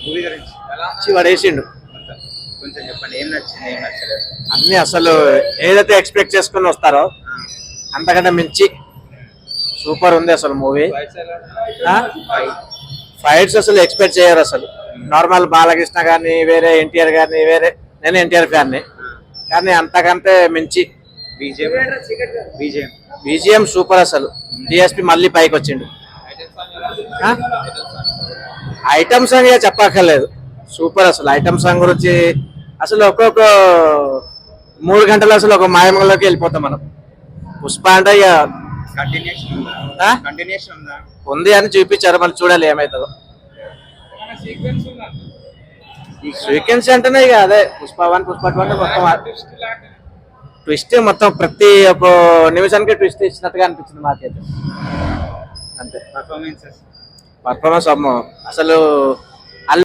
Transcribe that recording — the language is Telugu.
మూవీ గురించి పడేసిండు. కొంచెం చెప్పండి, ఏం నచ్చింది ఏం నచ్చలేదు? అన్ని అసలు ఏదైతే ఎక్స్పెక్ట్ చేసుకుని వస్తారో అంతకంటే మించి సూపర్ ఉంది అసలు మూవీ. ఫైట్స్ అసలు ఎక్స్పెక్ట్ చేయరు అసలు. నార్మల్ బాలకృష్ణ గారిని, వేరే ఎన్టీఆర్ గారిని, వేరే నేను ఎన్టీఆర్ ఫ్యాన్ని, కానీ అంతకంటే మించి బీజిఎం సూపర్ అసలు. డిఎస్పి మళ్ళీ పైకి వచ్చిండు. ఐటమ్ సాంగ్ చెప్పక్కర్లేదు, సూపర్ అసలు. ఐటమ్ సాంగ్ గురించి అసలు ఒక్కొక్క 3 గంటలు అసలు ఒక మాయమంలోకి వెళ్ళిపోతాం మనం. పుష్ప అంటే ఇక ఉంది అని చూపించారు, మళ్ళీ చూడాలి ఏమవుతుందో. సీక్వెన్స్ అంటేనే ఇక అదే పుష్ప 1 పుష్ప 2 అంటే మొత్తం ట్విస్ట్, మొత్తం ప్రతి ఒక్క నిమిషానికి ట్విస్ట్ ఇచ్చినట్టుగా అనిపించింది మాకైతే. అంతే. పర్ఫార్మెన్స్ అసలు